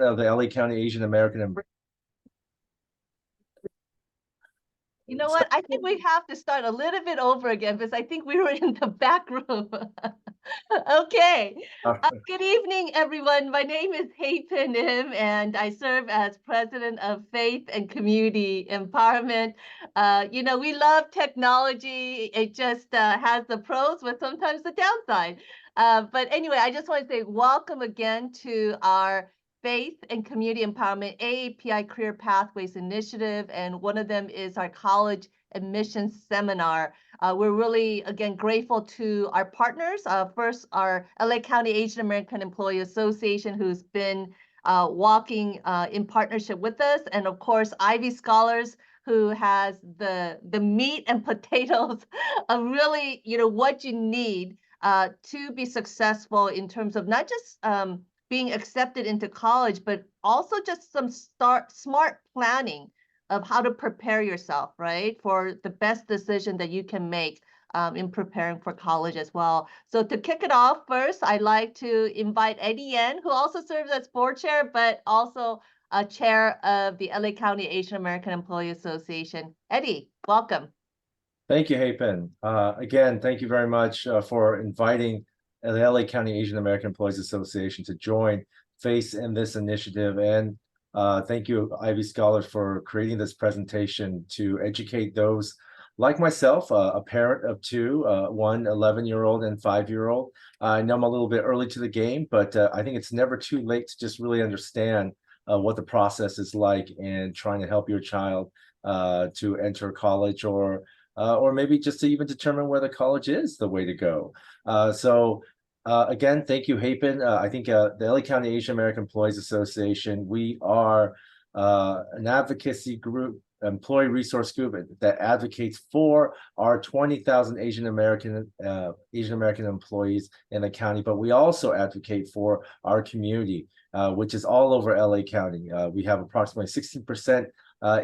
of the LA County Asian American. You know what? I think we have to start a little bit over again because I think we were in the back room. Okay. Good evening, everyone. My name is Hapen Im, and I serve as president of Faith and Community Empowerment. We love technology. It just has the pros, but sometimes the downside. But anyway, I just want to say welcome again to our Faith and Community Empowerment AAPI Career Pathways Initiative, and one of them is our college admissions seminar. We're really, again, grateful to our partners. First, our LA County Asian American Employee Association, who's been walking in partnership with us, and of course, Ivy Scholars, who has the meat and potatoes of really, what you need to be successful in terms of not just being accepted into college, but also just some smart planning of how to prepare yourself, right, for the best decision that you can make in preparing for college as well. So to kick it off first, I'd like to invite Eddie Yen, who also serves as board chair, but also a chair of the LA County Asian American Employee Association. Eddie, welcome. Thank you, Hapen. Again, thank you very much for inviting the LA County Asian American Employees Association to join FACE in this initiative. And thank you, Ivy Scholars, for creating this presentation to educate those like myself, a parent of two, one 11-year-old and 5-year-old. I know I'm a little bit early to the game, but I think it's never too late to just really understand what the process is like and trying to help your child to enter college or maybe just to even determine whether college is the way to go. Again, thank you, Hapen. I think the LA County Asian American Employees Association, we are an advocacy group, employee resource group that advocates for our 20,000 Asian American employees in the county, but we also advocate for our community, which is all over LA County. We have approximately 16%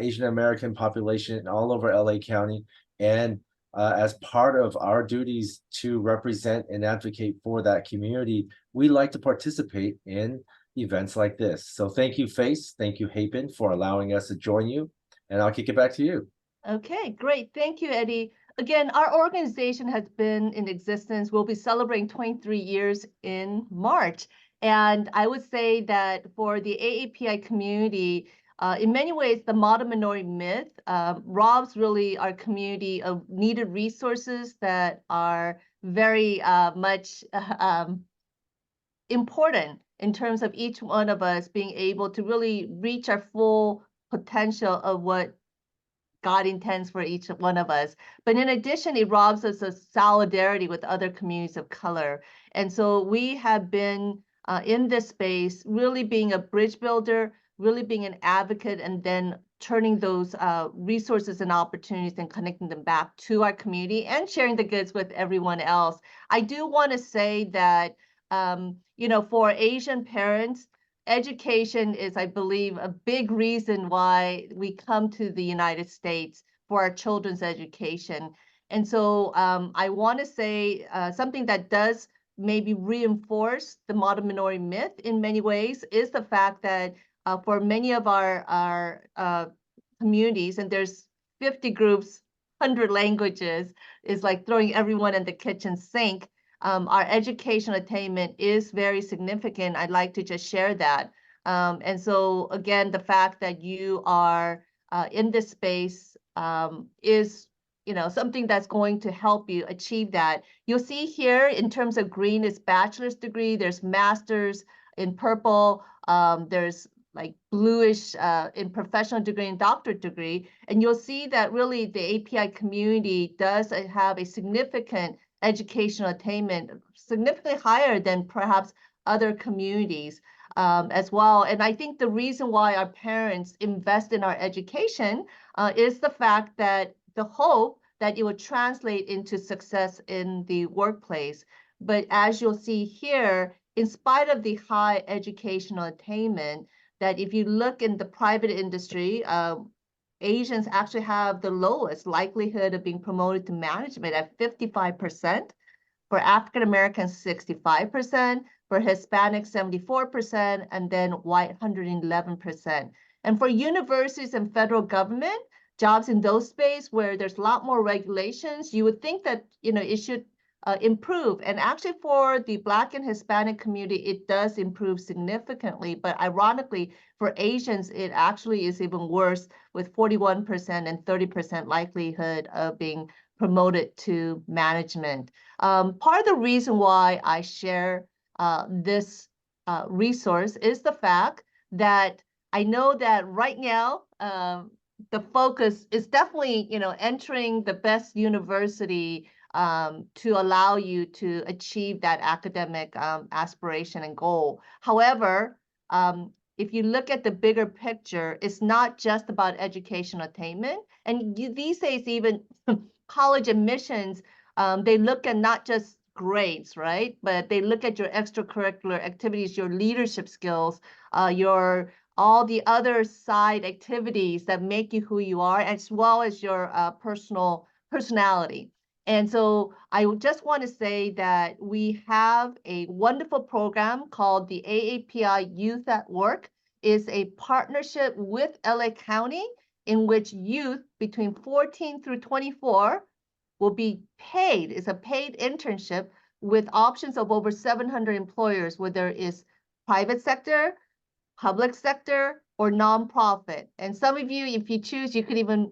Asian American population all over LA County. And as part of our duties to represent and advocate for that community, we like to participate in events like this. So thank you, FACE. Thank you, Hapen, for allowing us to join you. And I'll kick it back to you. Okay, great. Thank you, Eddie. Again, our organization has been in existence. We'll be celebrating 23 years in March. And I would say that for the AAPI community, in many ways, the modern minority myth robs really our community of needed resources that are very much important in terms of each one of us being able to really reach our full potential of what God intends for each one of us. But in addition, it robs us of solidarity with other communities of color. And so we have been in this space, really being a bridge builder, really being an advocate, and then turning those resources and opportunities and connecting them back to our community and sharing the goods with everyone else. I do want to say that, for Asian parents, education is, I believe, a big reason why we come to the United States for our children's education. And so I want to say something that does maybe reinforce the modern minority myth in many ways is the fact that for many of our communities, and there's 50 groups, 100 languages, is like throwing everyone in the kitchen sink. Our education attainment is very significant. I'd like to just share that. And so again, the fact that you are in this space is something that's going to help you achieve that. You'll see here in terms of green is bachelor's degree, there's master's in purple, there's like bluish in professional degree and doctorate degree. And you'll see that really the API community does have a significant educational attainment, significantly higher than perhaps other communities as well. And I think the reason why our parents invest in our education is the fact that the hope that it would translate into success in the workplace. But as you'll see here, in spite of the high educational attainment, that if you look in the private industry, Asians actually have the lowest likelihood of being promoted to management at 55%. For African Americans, 65%. for Hispanic 74%, and then white 111%. And for universities and federal government, jobs in those space where there's a lot more regulations, you would think that it should improve. And actually for the Black and Hispanic community, it does improve significantly. But ironically, for Asians, it actually is even worse with 41% and 30% likelihood of being promoted to management. Part of the reason why I share this resource is the fact that I know that right now, the focus is definitely, entering the best university to allow you to achieve that academic aspiration and goal. However, if you look at the bigger picture, it's not just about educational attainment. And these days, even college admissions, they look at not just grades, right? But they look at your extracurricular activities, your leadership skills, your all the other side activities that make you who you are, as well as your personality. And so I just want to say that we have a wonderful program called the AAPI Youth at Work. It's a partnership with LA County in which youth between 14 through 24 will be paid. It's a paid internship with options of over 700 employers, whether it's private sector, public sector, or nonprofit. And some of you, if you choose, you could even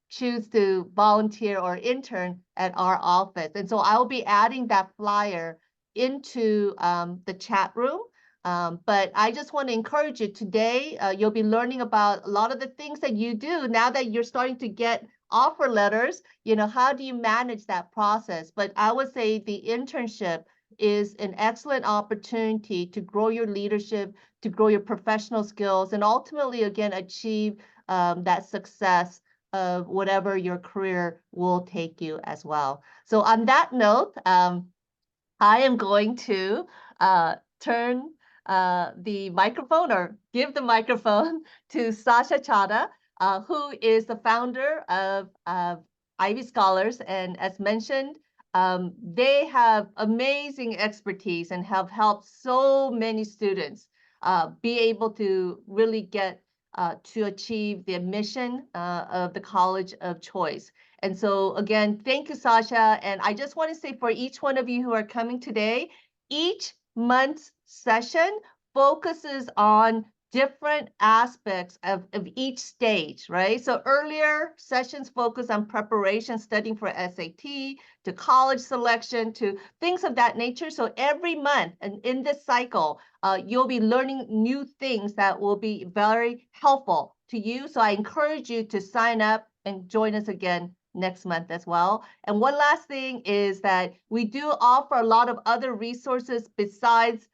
choose to volunteer or intern at our office. And so I'll be adding that flyer into the chat room. But I just want to encourage you today, you'll be learning about a lot of the things that you do now that you're starting to get offer letters. How do you manage that process? But I would say the internship is an excellent opportunity to grow your leadership, to grow your professional skills, and ultimately, again, achieve that success of whatever your career will take you as well. So on that note, I am going to turn the microphone or give the microphone to Sasha Chada, who is the founder of Ivy Scholars. And as mentioned, they have amazing expertise and have helped so many students be able to really get to achieve the mission of the college of choice. And so again, thank you, Sasha. And I just want to say for each one of you who are coming today, each month's session focuses on different aspects of each stage, right? So earlier sessions focus on preparation, studying for SAT, to college selection, to things of that nature. So every month and in this cycle, you'll be learning new things that will be very helpful to you. So I encourage you to sign up and join us again next month as well. And one last thing is that we do offer a lot of other resources besides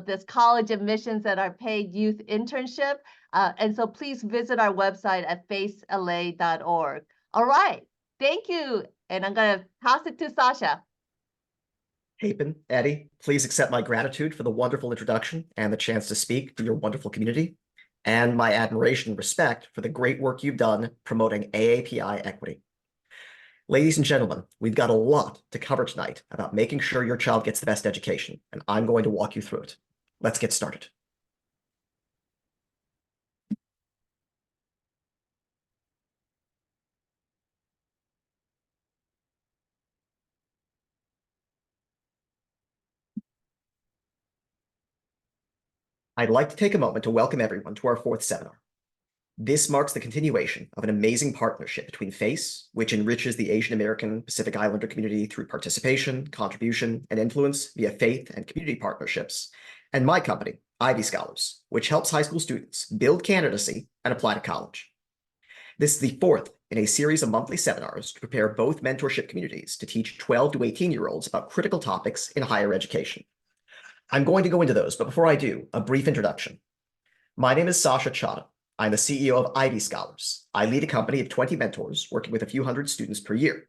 this college admissions that are paid youth internship. And so please visit our website at facela.org. All right, thank you. And I'm gonna pass it to Sasha. Hapen, Eddie, please accept my gratitude for the wonderful introduction and the chance to speak to your wonderful community, and my admiration and respect for the great work you've done promoting AAPI equity. Ladies and gentlemen, we've got a lot to cover tonight about making sure your child gets the best education, and I'm going to walk you through it. Let's get started. I'd like to take a moment to welcome everyone to our fourth seminar. This marks the continuation of an amazing partnership between FACE, which enriches the Asian American Pacific Islander community through participation, contribution, and influence via faith and community partnerships, and my company, Ivy Scholars, which helps high school students build candidacy and apply to college. This is the fourth in a series of monthly seminars to prepare both mentorship communities to teach 12 to 18-year-olds about critical topics in higher education. I'm going to go into those, but before I do, a brief introduction. My name is Sasha Chada. I'm the CEO of Ivy Scholars. I lead a company of 20 mentors working with a few hundred students per year.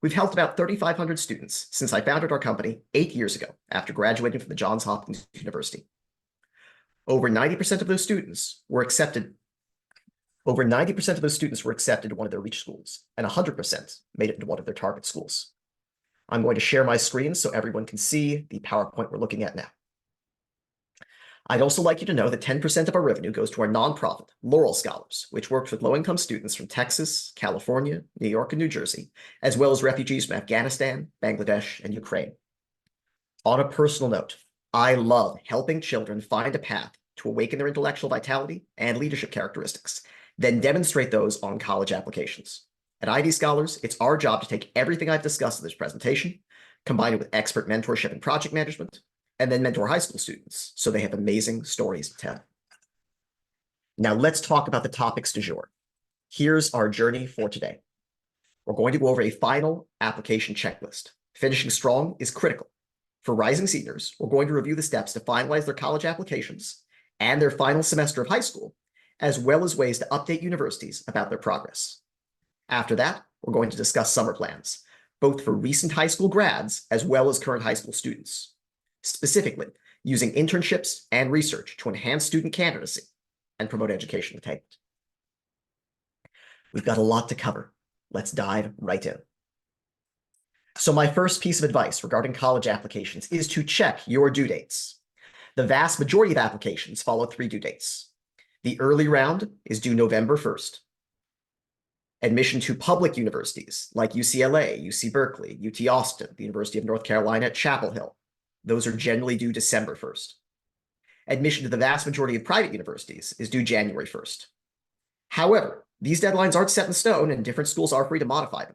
We've helped about 3,500 students since I founded our company 8 years ago after graduating from the Johns Hopkins University. Over 90% of those students were accepted. Over 90% of those students were accepted to one of their reach schools, and 100% made it into one of their target schools. I'm going to share my screen so everyone can see the PowerPoint we're looking at now. I'd also like you to know that 10% of our revenue goes to our nonprofit, Laurel Scholars, which works with low-income students from Texas, California, New York, and New Jersey, as well as refugees from Afghanistan, Bangladesh, and Ukraine. On a personal note, I love helping children find a path to awaken their intellectual vitality and leadership characteristics, then demonstrate those on college applications. At ID Scholars, it's our job to take everything I've discussed in this presentation, combine it with expert mentorship and project management, and then mentor high school students so they have amazing stories to tell. Now let's talk about the topics du jour. Here's our journey for today. We're going to go over a final application checklist. Finishing strong is critical. For rising seniors, we're going to review the steps to finalize their college applications and their final semester of high school, as well as ways to update universities about their progress. After that, we're going to discuss summer plans, both for recent high school grads as well as current high school students, specifically using internships and research to enhance student candidacy and promote education attainment. We've got a lot to cover. Let's dive right in. So my first piece of advice regarding college applications is to check your due dates. The vast majority of applications follow 3 due dates. The early round is due November 1st. Admission to public universities like UCLA, UC Berkeley, UT Austin, the University of North Carolina at Chapel Hill, those are generally due December 1st. Admission to the vast majority of private universities is due January 1st. However, these deadlines aren't set in stone and different schools are free to modify them.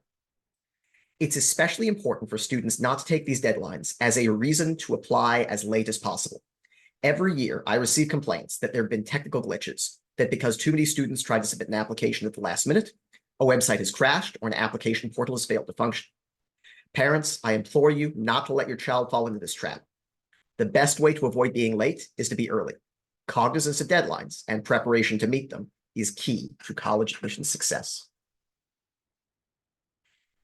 It's especially important for students not to take these deadlines as a reason to apply as late as possible. Every year, I receive complaints that there have been technical glitches, that because too many students tried to submit an application at the last minute, a website has crashed or an application portal has failed to function. Parents, I implore you not to let your child fall into this trap. The best way to avoid being late is to be early. Cognizance of deadlines and preparation to meet them is key to college admission success.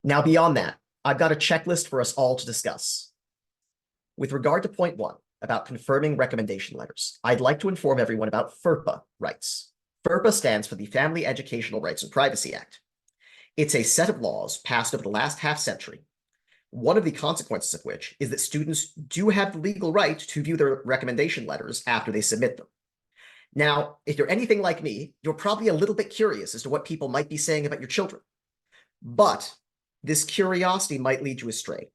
Now, beyond that, I've got a checklist for us all to discuss. With regard to point 1, about confirming recommendation letters, I'd like to inform everyone about FERPA rights. FERPA stands for the Family Educational Rights and Privacy Act. It's a set of laws passed over the last half-century, one of the consequences of which is that students do have the legal right to view their recommendation letters after they submit them. Now, if you're anything like me, you're probably a little bit curious as to what people might be saying about your children. But this curiosity might lead you astray.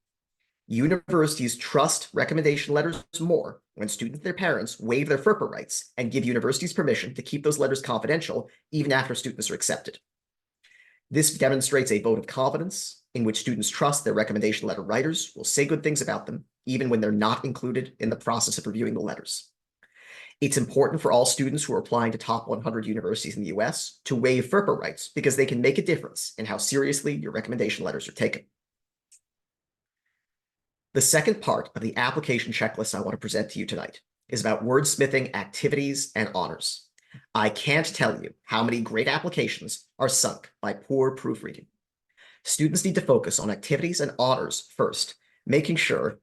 Universities trust recommendation letters more when students and their parents waive their FERPA rights and give universities permission to keep those letters confidential even after students are accepted. This demonstrates a vote of confidence in which students trust their recommendation letter writers will say good things about them, even when they're not included in the process of reviewing the letters. It's important for all students who are applying to top 100 universities in the US to waive FERPA rights because they can make a difference in how seriously your recommendation letters are taken. The second part of the application checklist I want to present to you tonight is about wordsmithing activities and honors. I can't tell you how many great applications are sunk by poor proofreading. Students need to focus on activities and honors first, making sure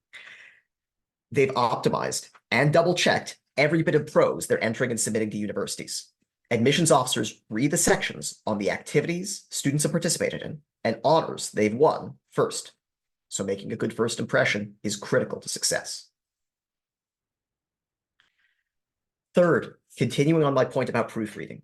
they've optimized and double-checked every bit of prose they're entering and submitting to universities. Admissions officers read the sections on the activities students have participated in and honors they've won first. So making a good first impression is critical to success. Third, continuing on my point about proofreading,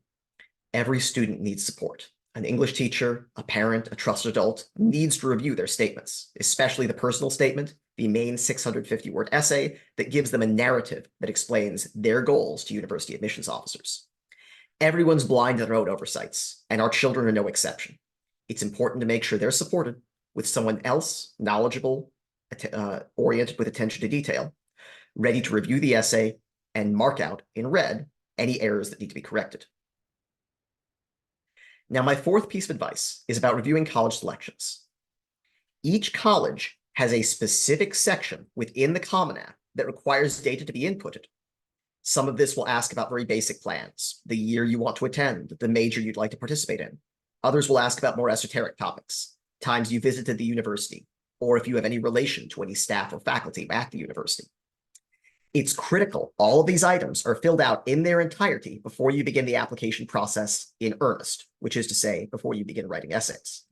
every student needs support. An English teacher, a parent, a trusted adult needs to review their statements, especially the personal statement, the main 650-word essay that gives them a narrative that explains their goals to university admissions officers. Everyone's blind to their own oversights, and our children are no exception. It's important to make sure they're supported with someone else knowledgeable, oriented with attention to detail, ready to review the essay and mark out in red any errors that need to be corrected. Now, my fourth piece of advice is about reviewing college selections. Each college has a specific section within the Common App that requires data to be inputted. Some of this will ask about very basic plans, the year you want to attend, the major you'd like to participate in. Others will ask about more esoteric topics, times you visited the university, or if you have any relation to any staff or faculty at the university. It's critical all of these items are filled out in their entirety before you begin the application process in earnest, which is to say, before you begin writing essays.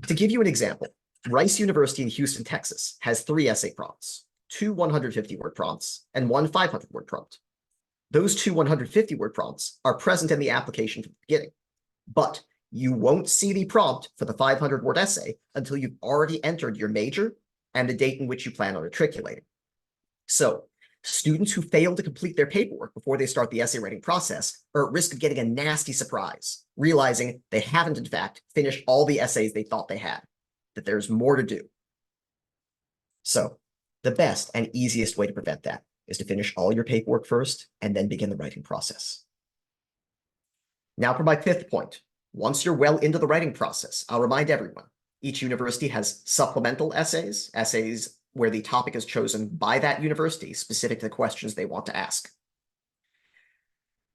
To give you an example, Rice University in Houston, Texas has 3 essay prompts, 2 150-word prompts, and 1 500-word prompt. Those two 150-word prompts are present in the application from the beginning, but you won't see the prompt for the 500-word essay until you've already entered your major and the date in which you plan on matriculating. So students who fail to complete their paperwork before they start the essay writing process are at risk of getting a nasty surprise, realizing they haven't, in fact, finished all the essays they thought they had, that there's more to do. So the best and easiest way to prevent that is to finish all your paperwork first and then begin the writing process. Now for my fifth point. Once you're well into the writing process, I'll remind everyone, each university has supplemental essays, essays where the topic is chosen by that university specific to the questions they want to ask.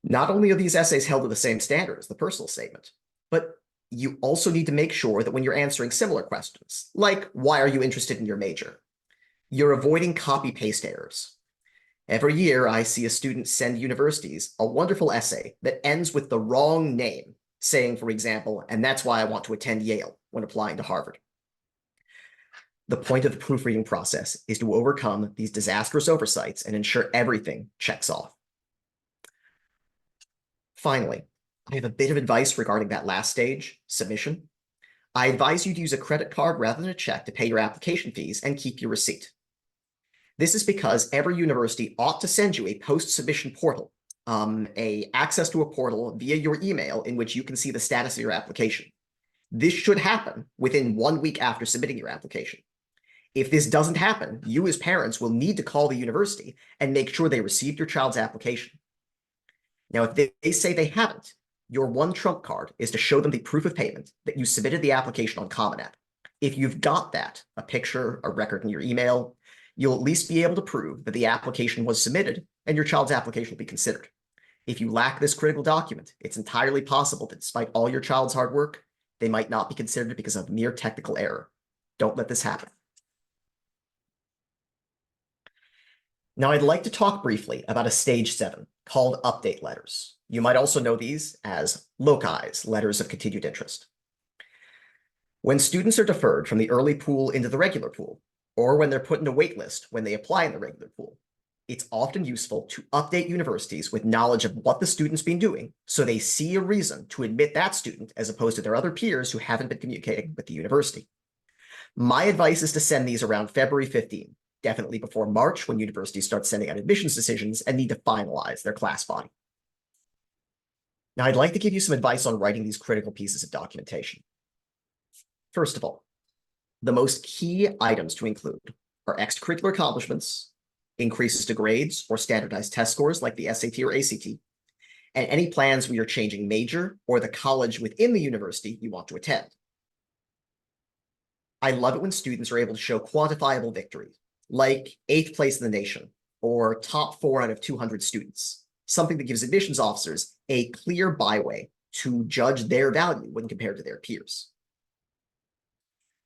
Not only are these essays held to the same standard as the personal statement, but you also need to make sure that when you're answering similar questions, like why are you interested in your major, you're avoiding copy-paste errors. Every year, I see a student send universities a wonderful essay that ends with the wrong name, saying, for example, and that's why I want to attend Yale when applying to Harvard. The point of the proofreading process is to overcome these disastrous oversights and ensure everything checks off. Finally, I have a bit of advice regarding that last stage, submission. I advise you to use a credit card rather than a check to pay your application fees and keep your receipt. This is because every university ought to send you a post-submission portal, access to a portal via your email in which you can see the status of your application. This should happen within 1 week after submitting your application. If this doesn't happen, you as parents will need to call the university and make sure they received your child's application. Now, if they say they haven't, your one trump card is to show them the proof of payment that you submitted the application on Common App. If you've got that, a picture, a record in your email, you'll at least be able to prove that the application was submitted and your child's application will be considered. If you lack this critical document, it's entirely possible that despite all your child's hard work, they might not be considered because of mere technical error. Don't let this happen. Now, I'd like to talk briefly about a stage 7 called update letters. You might also know these as LOCIs, letters of continued interest. When students are deferred from the early pool into the regular pool, or when they're put in a wait list when they apply in the regular pool, it's often useful to update universities with knowledge of what the student's been doing so they see a reason to admit that student as opposed to their other peers who haven't been communicating with the university. My advice is to send these around February 15, definitely before March when universities start sending out admissions decisions and need to finalize their class body. Now, I'd like to give you some advice on writing these critical pieces of documentation. First of all, the most key items to include are extracurricular accomplishments, increases to grades or standardized test scores like the SAT or ACT, and any plans when you're changing major or the college within the university you want to attend. I love it when students are able to show quantifiable victories, like 8th place in the nation or top 4 out of 200 students, something that gives admissions officers a clear byway to judge their value when compared to their peers.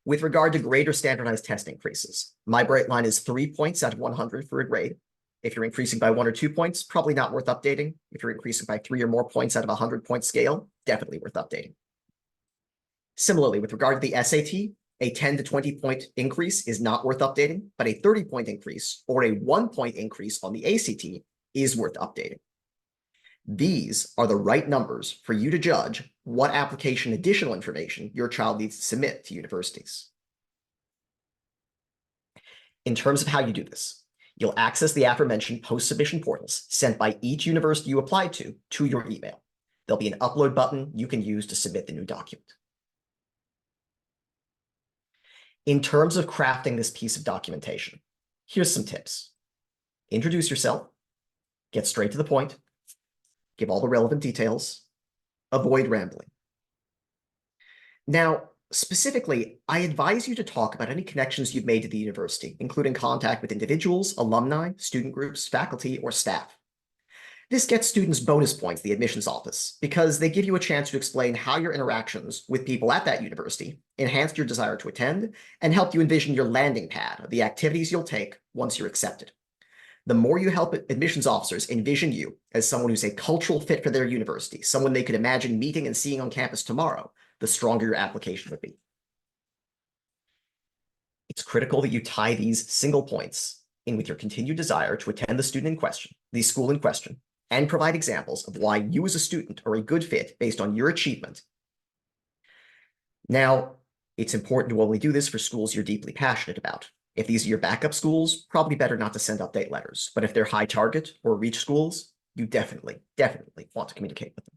With regard to grade or standardized test increases, my bright line is 3 points out of 100 for a grade. If you're increasing by 1 or 2 points, probably not worth updating. If you're increasing by 3 or more points out of a 100-point scale, definitely worth updating. Similarly, with regard to the SAT, a 10 to 20-point increase is not worth updating, but a 30-point increase or a 1-point increase on the ACT is worth updating. These are the right numbers for you to judge what application additional information your child needs to submit to universities. In terms of how you do this, you'll access the aforementioned post-submission portals sent by each university you apply to your email. There'll be an upload button you can use to submit the new document. In terms of crafting this piece of documentation, here's some tips. Introduce yourself, get straight to the point, give all the relevant details, avoid rambling. Now, specifically, I advise you to talk about any connections you've made to the university, including contact with individuals, alumni, student groups, faculty, or staff. This gets students bonus points at the admissions office because they give you a chance to explain how your interactions with people at that university enhanced your desire to attend and helped you envision your landing pad of the activities you'll take once you're accepted. The more you help admissions officers envision you as someone who's a cultural fit for their university, someone they could imagine meeting and seeing on campus tomorrow, the stronger your application would be. It's critical that you tie these single points in with your continued desire to attend the school in question, and provide examples of why you as a student are a good fit based on your achievement. Now, it's important to only do this for schools you're deeply passionate about. If these are your backup schools, probably better not to send update letters. But if they're high target or reach schools, you definitely want to communicate with them.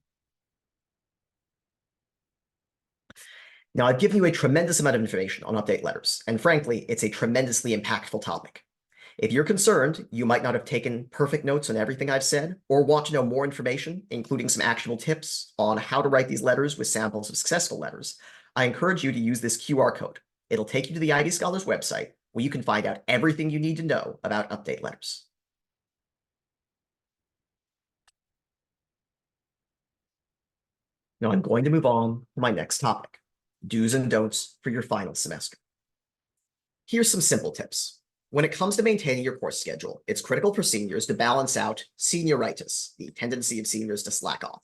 Now, I've given you a tremendous amount of information on update letters, and frankly, it's a tremendously impactful topic. If you're concerned you might not have taken perfect notes on everything I've said, or want to know more information, including some actionable tips on how to write these letters with samples of successful letters, I encourage you to use this QR code. It'll take you to the Ivy Scholars website, where you can find out everything you need to know about update letters. Now I'm going to move on to my next topic, do's and don'ts for your final semester. Here's some simple tips. When it comes to maintaining your course schedule, it's critical for seniors to balance out senioritis, the tendency of seniors to slack off.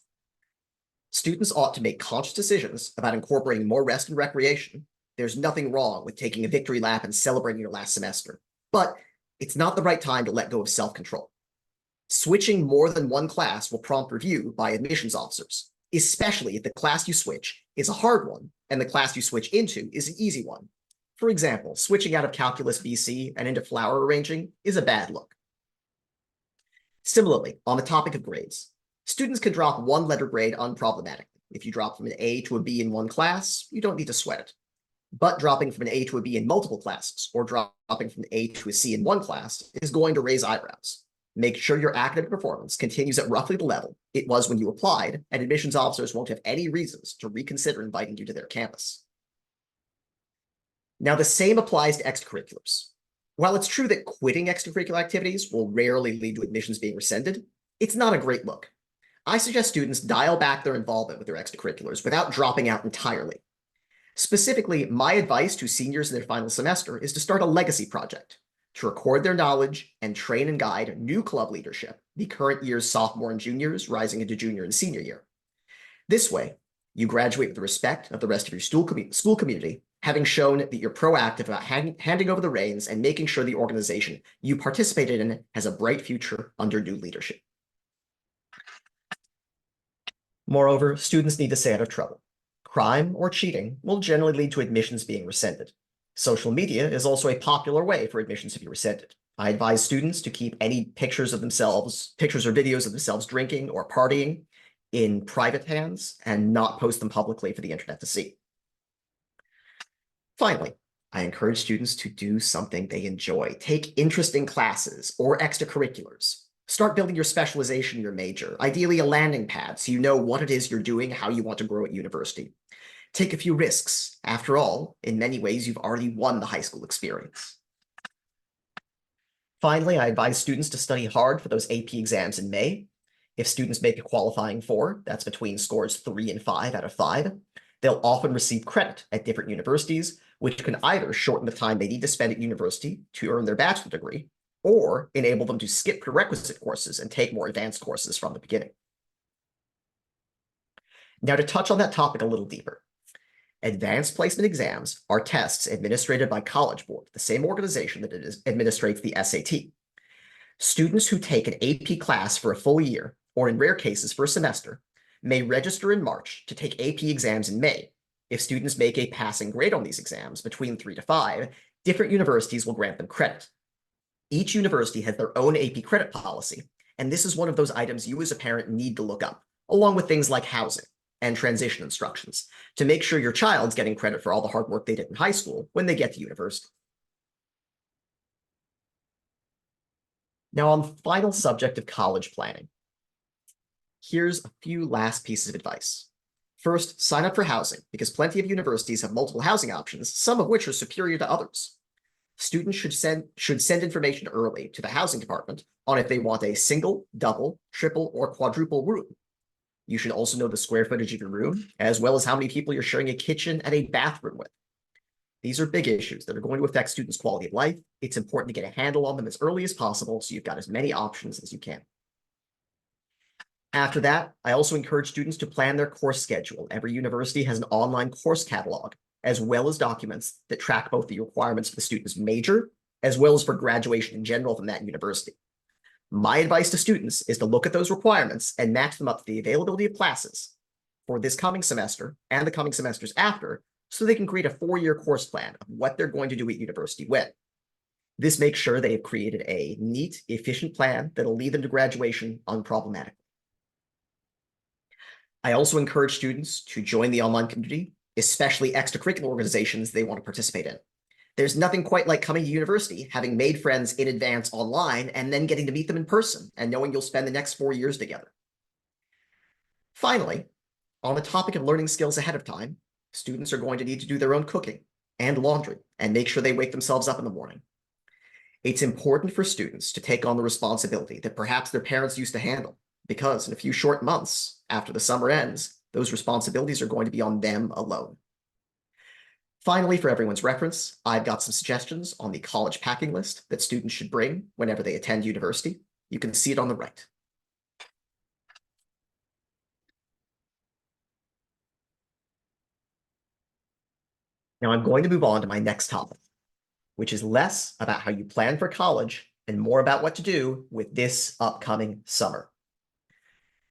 Students ought to make conscious decisions about incorporating more rest and recreation. There's nothing wrong with taking a victory lap and celebrating your last semester, but it's not the right time to let go of self-control. Switching more than one class will prompt review by admissions officers, especially if the class you switch is a hard one and the class you switch into is an easy one. For example, switching out of Calculus BC and into flower arranging is a bad look. Similarly, on the topic of grades, students can drop one letter grade unproblematically. If you drop from an A to a B in one class, you don't need to sweat it. But dropping from an A to a B in multiple classes, or dropping from an A to a C in one class, is going to raise eyebrows. Make sure your academic performance continues at roughly the level it was when you applied, and admissions officers won't have any reasons to reconsider inviting you to their campus. Now, the same applies to extracurriculars. While it's true that quitting extracurricular activities will rarely lead to admissions being rescinded, it's not a great look. I suggest students dial back their involvement with their extracurriculars without dropping out entirely. Specifically, my advice to seniors in their final semester is to start a legacy project, to record their knowledge and train and guide new club leadership, the current year's sophomore and juniors rising into junior and senior year. This way, you graduate with the respect of the rest of your school community, having shown that you're proactive about handing over the reins and making sure the organization you participated in has a bright future under new leadership. Moreover, students need to stay out of trouble. Crime or cheating will generally lead to admissions being rescinded. Social media is also a popular way for admissions to be rescinded. I advise students to keep any pictures or videos of themselves drinking or partying in private hands and not post them publicly for the internet to see. Finally, I encourage students to do something they enjoy. Take interest in classes or extracurriculars. Start building your specialization in your major, ideally a landing pad so you know what it is you're doing, how you want to grow at university. Take a few risks. After all, in many ways, you've already won the high school experience. Finally, I advise students to study hard for those AP exams in May. If students make a qualifying 4, that's between scores 3 and 5 out of 5, they'll often receive credit at different universities, which can either shorten the time they need to spend at university to earn their bachelor degree, or enable them to skip prerequisite courses and take more advanced courses from the beginning. Now, to touch on that topic a little deeper, advanced placement exams are tests administered by College Board, the same organization that administrates the SAT. Students who take an AP class for a full year, or in rare cases for a semester, may register in March to take AP exams in May. If students make a passing grade on these exams between 3 to 5, different universities will grant them credit. Each university has their own AP credit policy, and this is one of those items you as a parent need to look up, along with things like housing and transition instructions, to make sure your child's getting credit for all the hard work they did in high school when they get to university. Now, on the final subject of college planning, here's a few last pieces of advice. First, sign up for housing, because plenty of universities have multiple housing options, some of which are superior to others. Students should send information early to the housing department on if they want a single, double, triple, or quadruple room. You should also know the square footage of your room, as well as how many people you're sharing a kitchen and a bathroom with. These are big issues that are going to affect students' quality of life. It's important to get a handle on them as early as possible so you've got as many options as you can. After that, I also encourage students to plan their course schedule. Every university has an online course catalog, as well as documents that track both the requirements for the student's major, as well as for graduation in general from that university. My advice to students is to look at those requirements and match them up to the availability of classes for this coming semester and the coming semesters after, so they can create a 4-year course plan of what they're going to do at university when. This makes sure they have created a neat, efficient plan that'll lead them to graduation unproblematically. I also encourage students to join the online community, especially extracurricular organizations they want to participate in. There's nothing quite like coming to university, having made friends in advance online, and then getting to meet them in person and knowing you'll spend the next 4 years together. Finally, on the topic of learning skills ahead of time, students are going to need to do their own cooking and laundry and make sure they wake themselves up in the morning. It's important for students to take on the responsibility that perhaps their parents used to handle, because in a few short months after the summer ends, those responsibilities are going to be on them alone. Finally, for everyone's reference, I've got some suggestions on the college packing list that students should bring whenever they attend university. You can see it on the right. Now I'm going to move on to my next topic, which is less about how you plan for college and more about what to do with this upcoming summer.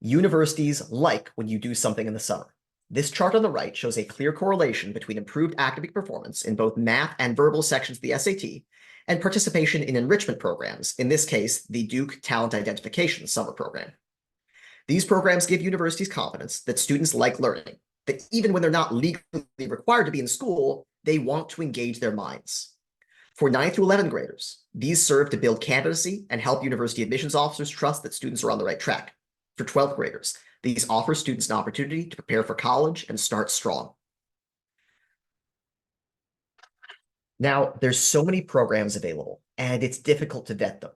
Universities like when you do something in the summer. This chart on the right shows a clear correlation between improved academic performance in both math and verbal sections of the SAT and participation in enrichment programs, in this case, the Duke Talent Identification Summer Program. These programs give universities confidence that students like learning, that even when they're not legally required to be in school, they want to engage their minds. For 9th through 11th graders, these serve to build candidacy and help university admissions officers trust that students are on the right track. For 12th graders, these offer students an opportunity to prepare for college and start strong. Now, there's so many programs available, and it's difficult to vet them.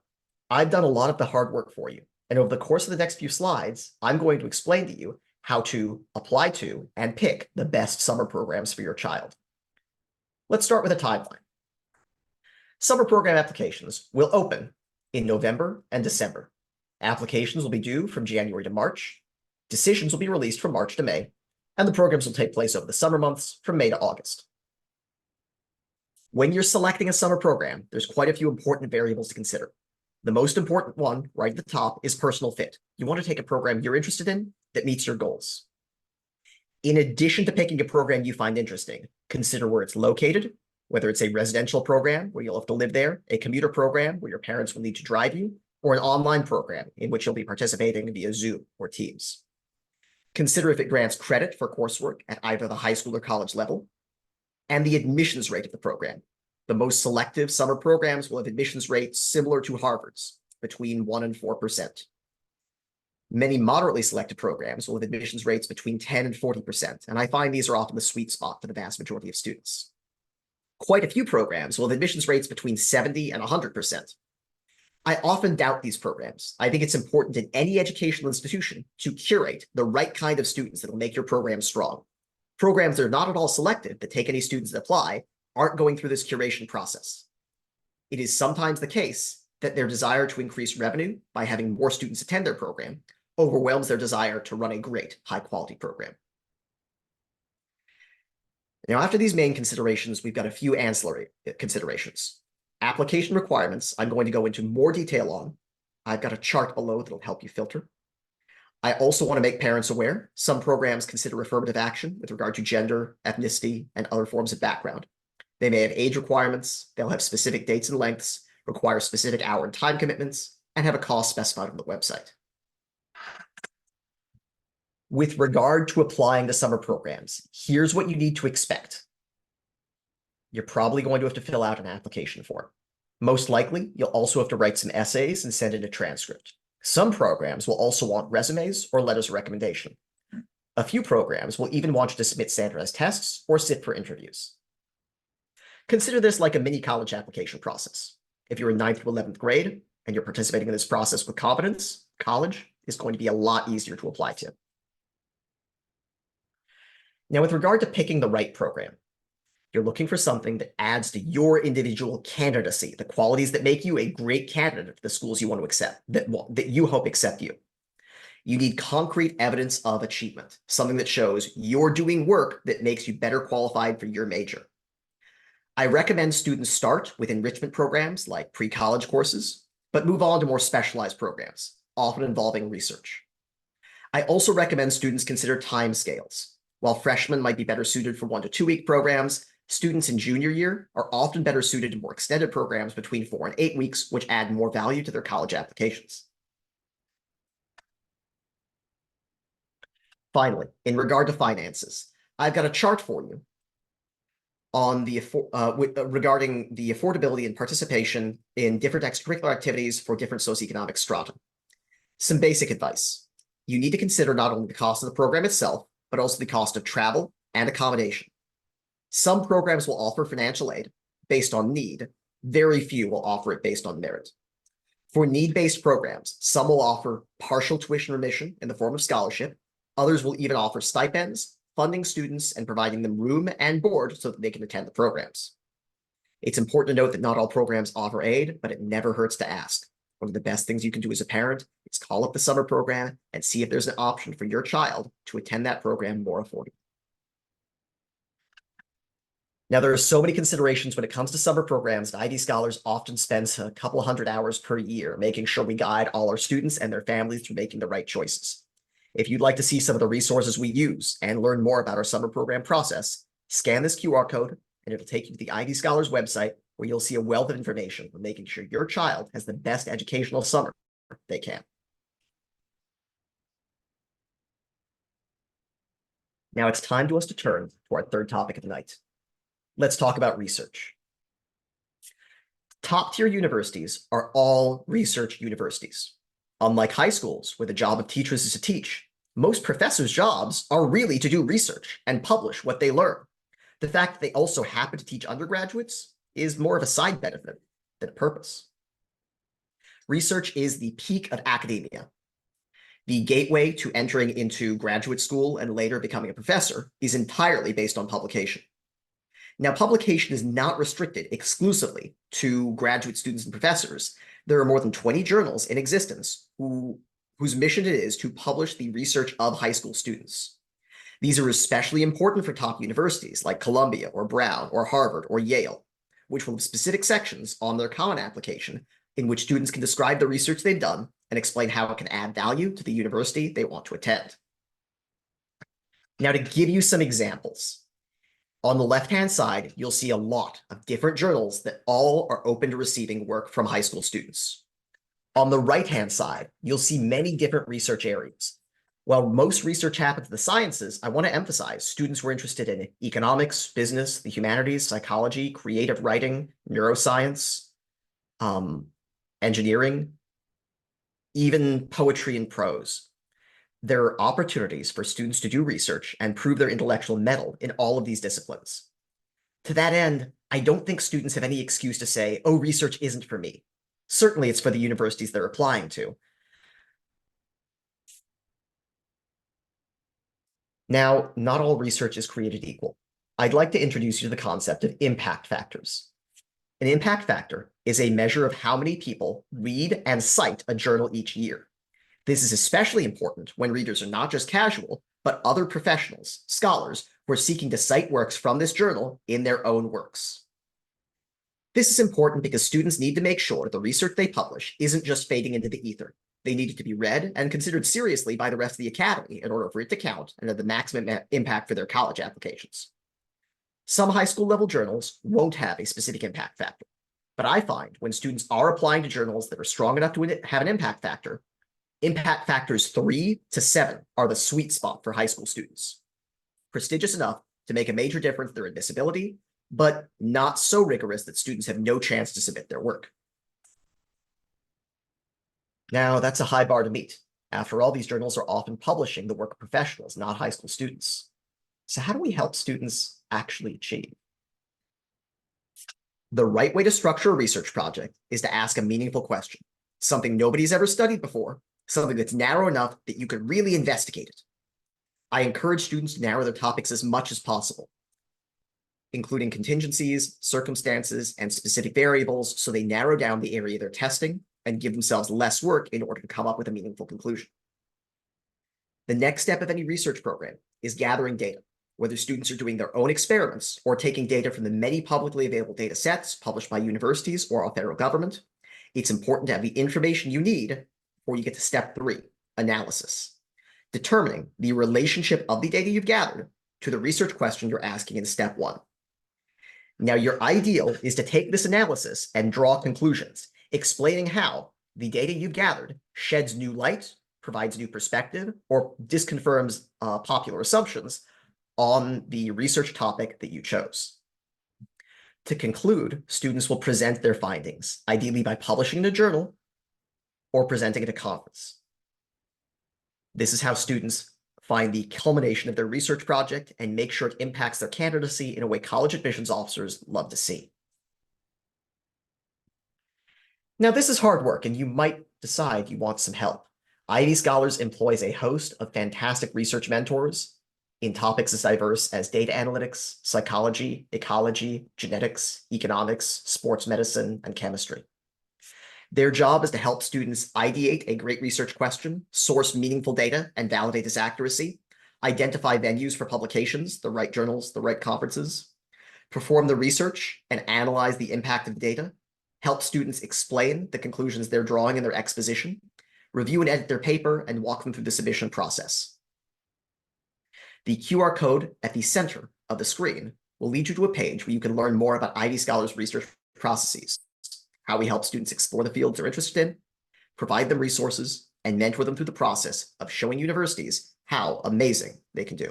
I've done a lot of the hard work for you, and over the course of the next few slides, I'm going to explain to you how to apply to and pick the best summer programs for your child. Let's start with a timeline. Summer program applications will open in November and December. Applications will be due from January to March. Decisions will be released from March to May, and the programs will take place over the summer months from May to August. When you're selecting a summer program, there's quite a few important variables to consider. The most important one, right at the top, is personal fit. You want to take a program you're interested in that meets your goals. In addition to picking a program you find interesting, consider where it's located, whether it's a residential program where you'll have to live there, a commuter program where your parents will need to drive you, or an online program in which you'll be participating via Zoom or Teams. Consider if it grants credit for coursework at either the high school or college level, and the admissions rate of the program. The most selective summer programs will have admissions rates similar to Harvard's, between 1% and 4%. Many moderately selected programs will have admissions rates between 10 and 40%, and I find these are often the sweet spot for the vast majority of students. Quite a few programs will have admissions rates between 70 and 100%. I often doubt these programs. I think it's important in any educational institution to curate the right kind of students that will make your program strong. Programs that are not at all selective, that take any students that apply, aren't going through this curation process. It is sometimes the case that their desire to increase revenue by having more students attend their program overwhelms their desire to run a great, high-quality program. Now, after these main considerations, we've got a few ancillary considerations. Application requirements, I'm going to go into more detail on. I've got a chart below that'll help you filter. I also want to make parents aware some programs consider affirmative action with regard to gender, ethnicity, and other forms of background. They may have age requirements, they'll have specific dates and lengths, require specific hour and time commitments, and have a cost specified on the website. With regard to applying to summer programs, here's what you need to expect. You're probably going to have to fill out an application form. Most likely, you'll also have to write some essays and send in a transcript. Some programs will also want resumes or letters of recommendation. A few programs will even want you to submit standardized tests or sit for interviews. Consider this like a mini college application process. If you're in 9th through 11th grade and you're participating in this process with confidence, college is going to be a lot easier to apply to. Now, with regard to picking the right program, you're looking for something that adds to your individual candidacy, the qualities that make you a great candidate for the schools you want to accept, that you hope accept you. You need concrete evidence of achievement, something that shows you're doing work that makes you better qualified for your major. I recommend students start with enrichment programs like pre-college courses. but move on to more specialized programs, often involving research. I also recommend students consider timescales. While freshmen might be better suited for 1 to 2 week programs, students in junior year are often better suited to more extended programs between 4 and 8 weeks, which add more value to their college applications. Finally, in regard to finances, I've got a chart for you on regarding the affordability and participation in different extracurricular activities for different socioeconomic strata. Some basic advice. You need to consider not only the cost of the program itself, but also the cost of travel and accommodation. Some programs will offer financial aid based on need. Very few will offer it based on merit. For need-based programs, some will offer partial tuition remission in the form of scholarship. Others will even offer stipends, funding students and providing them room and board so that they can attend the programs. It's important to note that not all programs offer aid, but it never hurts to ask. One of the best things you can do as a parent is call up the summer program and see if there's an option for your child to attend that program more affordably. Now, there are so many considerations when it comes to summer programs, and Ivy Scholars often spends a couple hundred hours per year making sure we guide all our students and their families through making the right choices. If you'd like to see some of the resources we use and learn more about our summer program process, scan this QR code and it'll take you to the Ivy Scholars website where you'll see a wealth of information for making sure your child has the best educational summer they can. Now it's time to us to turn to our third topic of the night. Let's talk about research. Top-tier universities are all research universities. Unlike high schools, where the job of teachers is to teach, most professors' jobs are really to do research and publish what they learn. The fact that they also happen to teach undergraduates is more of a side benefit than a purpose. Research is the peak of academia. The gateway to entering into graduate school and later becoming a professor is entirely based on publication. Now, publication is not restricted exclusively to graduate students and professors. There are more than 20 journals in existence whose mission it is to publish the research of high school students. These are especially important for top universities like Columbia or Brown or Harvard or Yale, which will have specific sections on their Common Application in which students can describe the research they've done and explain how it can add value to the university they want to attend. Now, to give you some examples, on the left-hand side, you'll see a lot of different journals that all are open to receiving work from high school students. On the right-hand side, you'll see many different research areas. While most research happens in the sciences, I want to emphasize students were interested in economics, business, the humanities, psychology, creative writing, neuroscience, engineering, even poetry and prose. There are opportunities for students to do research and prove their intellectual mettle in all of these disciplines. To that end, I don't think students have any excuse to say, oh, research isn't for me. Certainly it's for the universities they're applying to. Now, not all research is created equal. I'd like to introduce you to the concept of impact factors. An impact factor is a measure of how many people read and cite a journal each year. This is especially important when readers are not just casual, but other professionals, scholars, who are seeking to cite works from this journal in their own works. This is important because students need to make sure the research they publish isn't just fading into the ether. They need it to be read and considered seriously by the rest of the academy in order for it to count and have the maximum impact for their college applications. Some high school level journals won't have a specific impact factor, but I find when students are applying to journals that are strong enough to have an impact factors 3 to 7 are the sweet spot for high school students. Prestigious enough to make a major difference in their admissibility, but not so rigorous that students have no chance to submit their work. Now, that's a high bar to meet. After all, these journals are often publishing the work of professionals, not high school students. So how do we help students actually achieve? The right way to structure a research project is to ask a meaningful question, something nobody's ever studied before, something that's narrow enough that you could really investigate it. I encourage students to narrow their topics as much as possible, including contingencies, circumstances, and specific variables, so they narrow down the area they're testing and give themselves less work in order to come up with a meaningful conclusion. The next step of any research program is gathering data, whether students are doing their own experiments or taking data from the many publicly available data sets published by universities or our federal government. It's important to have the information you need before you get to step 3, analysis, determining the relationship of the data you've gathered to the research question you're asking in step 1. Now, your ideal is to take this analysis and draw conclusions, explaining how the data you've gathered sheds new light, provides new perspective, or disconfirms popular assumptions on the research topic that you chose. To conclude, students will present their findings, ideally by publishing in a journal or presenting at a conference. This is how students find the culmination of their research project and make sure it impacts their candidacy in a way college admissions officers love to see. Now, this is hard work, and you might decide you want some help. Ivy Scholars employs a host of fantastic research mentors in topics as diverse as data analytics, psychology, ecology, genetics, economics, sports medicine, and chemistry. Their job is to help students ideate a great research question, source meaningful data and validate its accuracy, identify venues for publications, the right journals, the right conferences, perform the research and analyze the impact of the data, help students explain the conclusions they're drawing in their exposition, review and edit their paper, and walk them through the submission process. The QR code at the center of the screen will lead you to a page where you can learn more about Ivy Scholars research processes, how we help students explore the fields they're interested in, provide them resources, and mentor them through the process of showing universities how amazing they can do.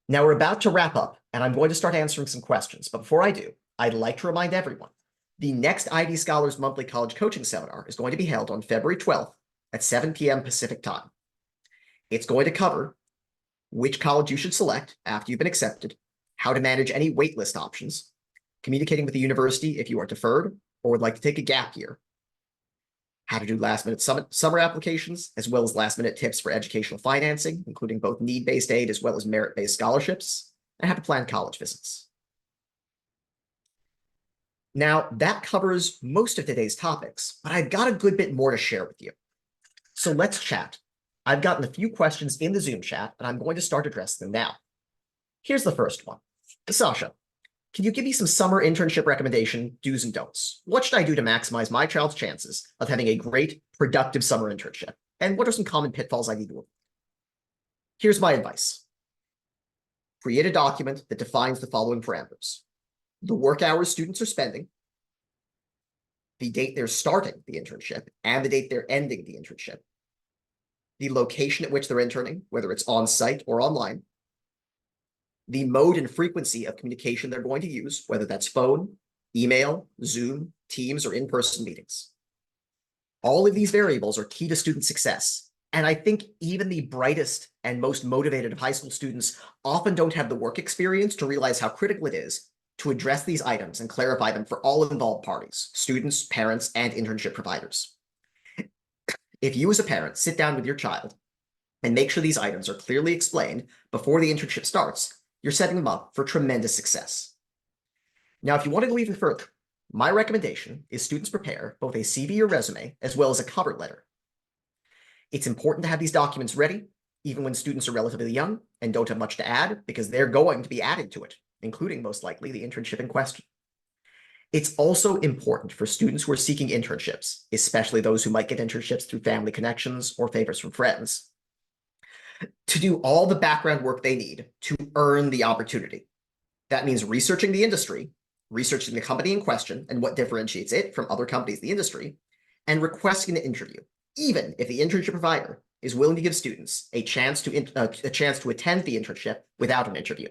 Now we're about to wrap up, and I'm going to start answering some questions. But before I do, I'd like to remind everyone, the next Ivy Scholars Monthly College Coaching Seminar is going to be held on February 12th at 7 p.m. Pacific Time. It's going to cover which college you should select after you've been accepted, how to manage any waitlist options, communicating with the university if you are deferred or would like to take a gap year, how to do last-minute summer applications, as well as last-minute tips for educational financing, including both need-based aid as well as merit-based scholarships, and how to plan college visits. Now, that covers most of today's topics, but I've got a good bit more to share with you. So let's chat. I've gotten a few questions in the Zoom chat, and I'm going to start addressing them now. Here's the first one. Sasha, can you give me some summer internship recommendation do's and don'ts? What should I do to maximize my child's chances of having a great, productive summer internship? And what are some common pitfalls I need to avoid? Here's my advice. Create a document that defines the following parameters: the work hours students are spending, the date they're starting the internship, and the date they're ending the internship, the location at which they're interning, whether it's on-site or online, the mode and frequency of communication they're going to use, whether that's phone, email, Zoom, Teams, or in-person meetings. All of these variables are key to student success. And I think even the brightest and most motivated of high school students often don't have the work experience to realize how critical it is to address these items and clarify them for all involved parties, students, parents, and internship providers. If you as a parent sit down with your child and make sure these items are clearly explained before the internship starts, you're setting them up for tremendous success. Now, if you want to go even further, my recommendation is students prepare both a CV or resume as well as a cover letter. It's important to have these documents ready, even when students are relatively young and don't have much to add, because they're going to be added to it, including most likely the internship in question. It's also important for students who are seeking internships, especially those who might get internships through family connections or favors from friends, to do all the background work they need to earn the opportunity. That means researching the industry, researching the company in question and what differentiates it from other companies in the industry, and requesting an interview, even if the internship provider is willing to give students a chance to attend the internship without an interview.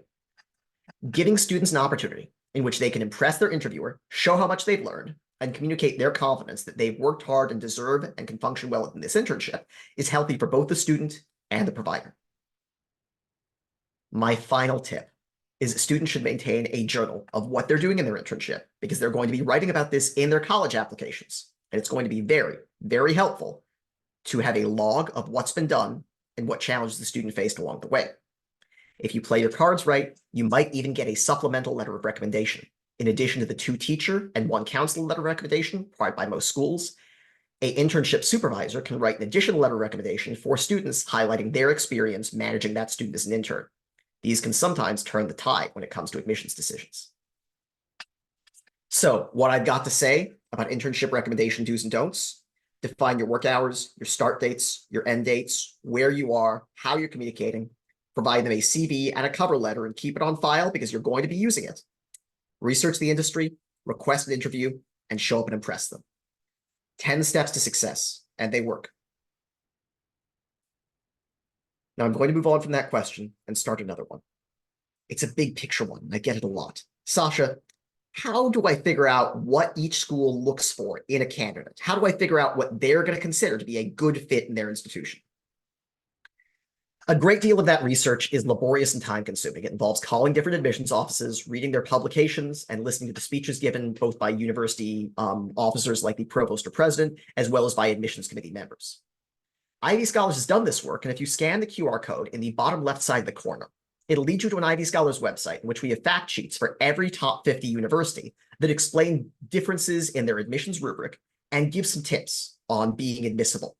Giving students an opportunity in which they can impress their interviewer, show how much they've learned, and communicate their confidence that they've worked hard and deserve and can function well in this internship is healthy for both the student and the provider. My final tip is that students should maintain a journal of what they're doing in their internship, because they're going to be writing about this in their college applications. And it's going to be very, very helpful to have a log of what's been done and what challenges the student faced along the way. If you play your cards right, you might even get a supplemental letter of recommendation. In addition to the 2 teacher and 1 counselor letter of recommendation required by most schools, an internship supervisor can write an additional letter of recommendation for students highlighting their experience managing that student as an intern. These can sometimes turn the tide when it comes to admissions decisions. So what I've got to say about internship recommendation do's and don'ts: define your work hours, your start dates, your end dates, where you are, how you're communicating, provide them a CV and a cover letter and keep it on file because you're going to be using it. Research the industry, request an interview, and show up and impress them. 10 steps to success, and they work. Now I'm going to move on from that question and start another one. It's a big picture one, and I get it a lot. Sasha, how do I figure out what each school looks for in a candidate? How do I figure out what they're going to consider to be a good fit in their institution? A great deal of that research is laborious and time-consuming. It involves calling different admissions offices, reading their publications, and listening to the speeches given both by university officers like the provost or president, as well as by admissions committee members. Ivy Scholars has done this work, and if you scan the QR code in the bottom left side of the corner, it'll lead you to an Ivy Scholars website in which we have fact sheets for every top 50 university that explain differences in their admissions rubric and give some tips on being admissible.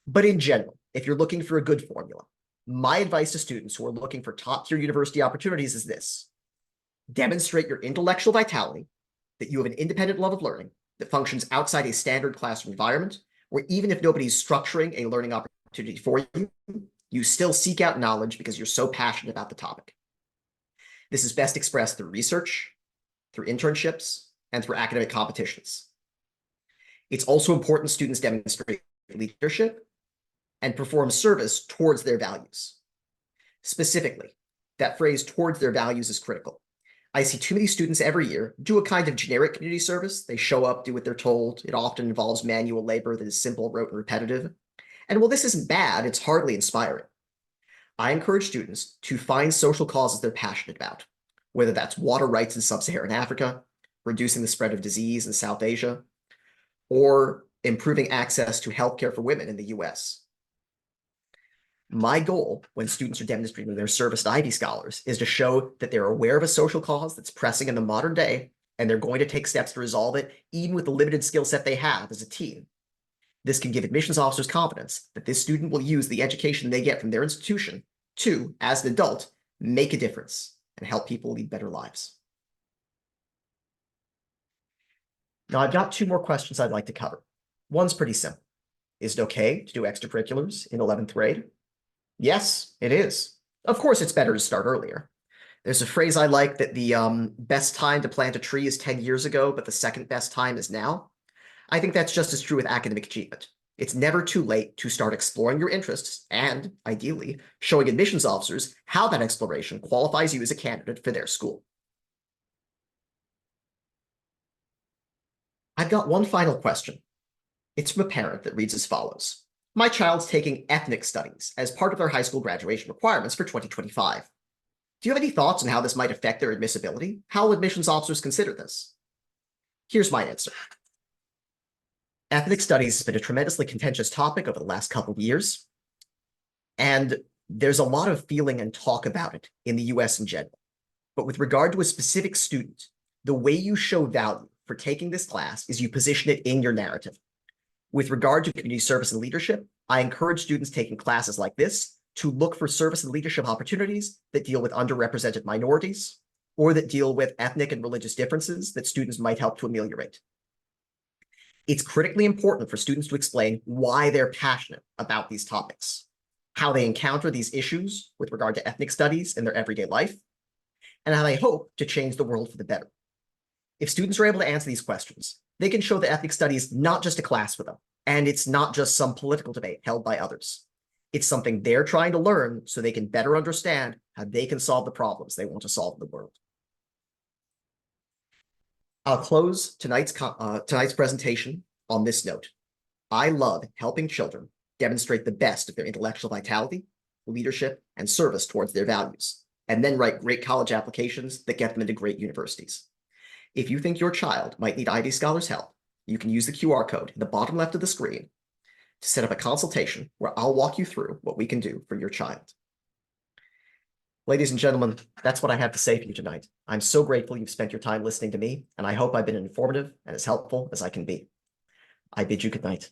But in general, if you're looking for a good formula, my advice to students who are looking for top-tier university opportunities is this: demonstrate your intellectual vitality, that you have an independent love of learning that functions outside a standard classroom environment, where even if nobody's structuring a learning opportunity for you, you still seek out knowledge because you're so passionate about the topic. This is best expressed through research, through internships, and through academic competitions. It's also important students demonstrate leadership and perform service towards their values. Specifically, that phrase "towards their values" is critical. I see too many students every year do a kind of generic community service. They show up, do what they're told. It often involves manual labor that is simple, rote, and repetitive. And while this isn't bad, it's hardly inspiring. I encourage students to find social causes they're passionate about, whether that's water rights in sub-Saharan Africa, reducing the spread of disease in South Asia, or improving access to healthcare for women in the US. My goal when students are demonstrating their service to Ivy Scholars is to show that they're aware of a social cause that's pressing in the modern day, and they're going to take steps to resolve it, even with the limited skill set they have as a team. This can give admissions officers confidence that this student will use the education they get from their institution to, as an adult, make a difference and help people lead better lives. Now, I've got 2 more questions I'd like to cover. One's pretty simple. Is it okay to do extracurriculars in 11th grade? Yes, it is. Of course, it's better to start earlier. There's a phrase I like that the best time to plant a tree is 10 years ago, but the second best time is now. I think that's just as true with academic achievement. It's never too late to start exploring your interests and, ideally, showing admissions officers how that exploration qualifies you as a candidate for their school. I've got one final question. It's from a parent that reads as follows. My child's taking ethnic studies as part of their high school graduation requirements for 2025. Do you have any thoughts on how this might affect their admissibility? How will admissions officers consider this? Here's my answer. Ethnic studies has been a tremendously contentious topic over the last couple of years, and there's a lot of feeling and talk about it in the US in general. But with regard to a specific student, the way you show value for taking this class is you position it in your narrative. With regard to community service and leadership, I encourage students taking classes like this to look for service and leadership opportunities that deal with underrepresented minorities or that deal with ethnic and religious differences that students might help to ameliorate. It's critically important for students to explain why they're passionate about these topics, how they encounter these issues with regard to ethnic studies in their everyday life, and how they hope to change the world for the better. If students are able to answer these questions, they can show that ethnic studies is not just a class for them, and it's not just some political debate held by others. It's something they're trying to learn so they can better understand how they can solve the problems they want to solve in the world. I'll close tonight's presentation on this note. I love helping children demonstrate the best of their intellectual vitality, leadership, and service towards their values, and then write great college applications that get them into great universities. If you think your child might need Ivy Scholars help, you can use the QR code in the bottom left of the screen to set up a consultation where I'll walk you through what we can do for your child. Ladies and gentlemen, that's what I have to say for you tonight. I'm so grateful you've spent your time listening to me, and I hope I've been informative and as helpful as I can be. I bid you good night.